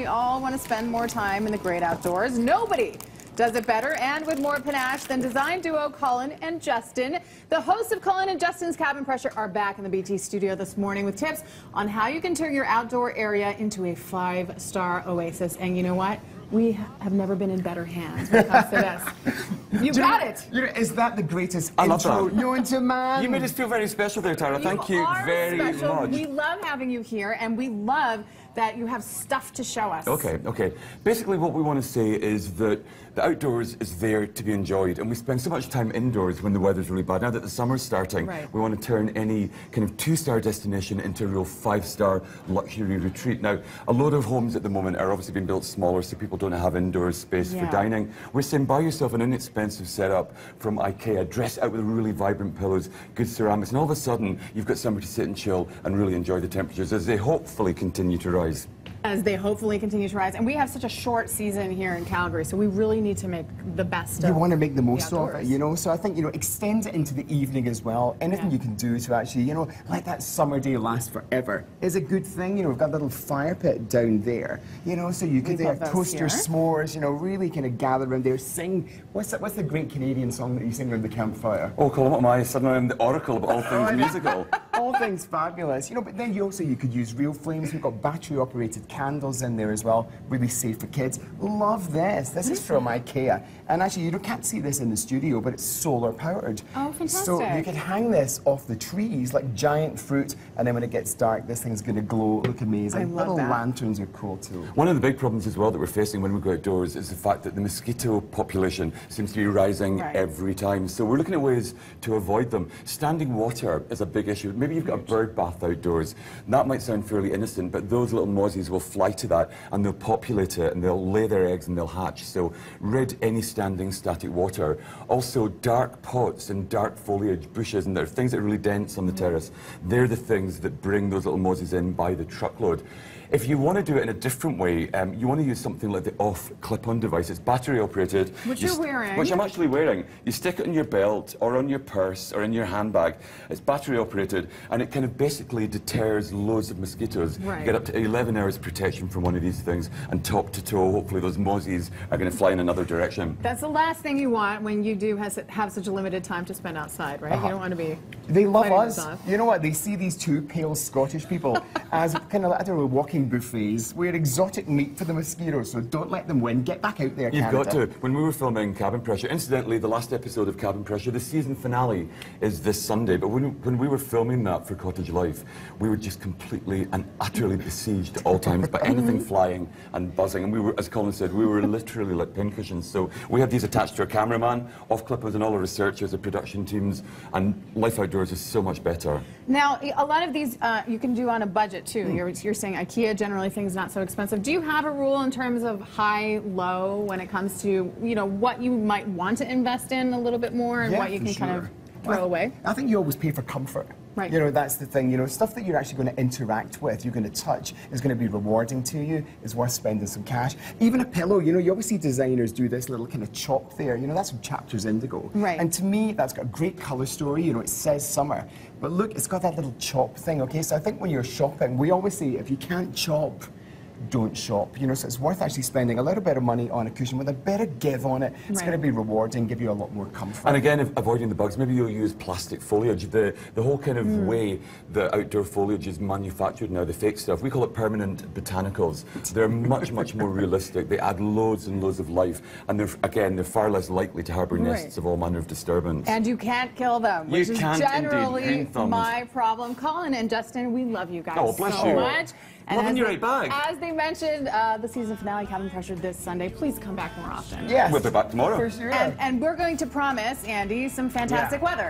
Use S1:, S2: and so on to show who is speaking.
S1: we all want to spend more time in the great outdoors. Nobody does it better and with more panache than design duo Colin and Justin. The hosts of Colin and Justin's Cabin Pressure are back in the BT studio this morning with tips on how you can turn your outdoor area into a 5-star oasis. And you know what? We have never been in better hands when it comes to this. You got it.
S2: You know, is that the greatest
S3: I love
S2: intro
S3: that.
S2: known to man?
S3: You made us feel very special there, Tara. Thank you very much.
S1: We love having you here, and we love that you have stuff to show us.
S3: Okay. Basically, what we want to say is that the outdoors is there to be enjoyed, and we spend so much time indoors when the weather's really bad. Now that the summer's starting, we want to turn any kind of 2-star destination into a real 5-star luxury retreat. Now, a lot of homes at the moment are obviously being built smaller, so people don't have indoor space for dining. We're saying buy yourself an inexpensive setup from IKEA, dress it out with really vibrant pillows, good ceramics, and all of a sudden, you've got somewhere to sit and chill and really enjoy the temperatures as they hopefully continue to rise.
S1: As they hopefully continue to rise. And we have such a short season here in Calgary, so we really need to make the best of it.
S2: You want to make the most of it, you know? So I think, you know, extend it into the evening as well. Anything you can do to actually, you know, let that summer day last forever is a good thing. You know, we've got a little fire pit down there, you know, so you could toast your s'mores, you know, really kind of gather around there, sing. What's the great Canadian song that you sing around the campfire?
S3: Oh, Colin, what am I? Suddenly I'm the oracle of all things musical.
S2: All things fabulous, you know, but then you could use real flames. We've got battery-operated candles in there as well, really safe for kids. Love this. This is from IKEA. And actually, you can't see this in the studio, but it's solar-powered.
S1: Oh, fantastic.
S2: So you could hang this off the trees like giant fruit, and then when it gets dark, this thing's going to glow, look amazing.
S1: I love
S2: Little
S1: that.
S2: lanterns are cool too.
S3: One of the big problems as well that we're facing when we go outdoors is the fact that the mosquito population seems to be rising every time. So we're looking at ways to avoid them. Standing water is a big issue. Maybe you've got a bird bath outdoors. That might sound fairly innocent, but those little mozzies will fly to that and they'll populate it and they'll lay their eggs and they'll hatch. So rid any standing static water. Also dark pots and dark foliage, bushes, and there are things that are really dense on the terrace. They're the things that bring those little mozzies in by the truckload. If you want to do it in a different way, you want to use something like the off clip-on device. It's battery operated.
S1: Which you're wearing.
S3: Which I'm actually wearing. You stick it in your belt or on your purse or in your handbag. It's battery operated and it kind of basically deters loads of mosquitoes. You get up to 11 hours protection from one of these things, and top to toe, hopefully those mozzies are going to fly in another direction.
S1: That's the last thing you want when you do have such a limited time to spend outside, right? You don't want to be.
S2: They love us. You know what? They see these two pale Scottish people as kind of, I don't know, walking buffets. We're exotic meat for the mosquitoes, so don't let them win. Get back out there,
S3: You've
S2: Canada.
S3: got to. When we were filming Cabin Pressure, incidentally, the last episode of Cabin Pressure, the season finale is this Sunday, but when we were filming that for Cottage Life, we were just completely and utterly besieged at all times by anything flying and buzzing, and we were, as Colin said, we were literally like pincushions. So we had these attached to our cameraman, off-clippers and all the researchers, the production teams, and life outdoors is so much better.
S1: Now, a lot of these you can do on a budget too. You're saying IKEA, generally things not so expensive. Do you have a rule in terms of high, low when it comes to, you know, what you might want to invest in a little bit more and what you can kind of throw away?
S2: I think you always pay for comfort. You know, that's the thing. You know, stuff that you're actually going to interact with, you're going to touch, is going to be rewarding to you, is worth spending some cash. Even a pillow, you know, you always see designers do this little kind of chop there. You know, that's from Chapters Indigo. And to me, that's got a great colour story. You know, it says summer. But look, it's got that little chop thing, okay? So I think when you're shopping, we always say, if you can't chop, don't shop, you know, so it's worth actually spending a little bit of money on a cushion with a bit of give on it. It's going to be rewarding, give you a lot more comfort.
S3: And again, avoiding the bugs, maybe you'll use plastic foliage. The whole kind of way the outdoor foliage is manufactured now, the fake stuff, we call it permanent botanicals. They're much more realistic. They add loads and loads of life, and they're far less likely to harbour nests of all manner of disturbance.
S1: And you can't kill them, which is generally my problem. Colin and Justin, we love you guys so much. And
S3: loving you right back.
S1: As they mentioned, the season finale, Cabin Pressure, this Sunday. Please come back more often.
S2: Yes.
S3: We'll be back tomorrow.
S2: For sure.
S1: And we're going to promise Andy some fantastic weather.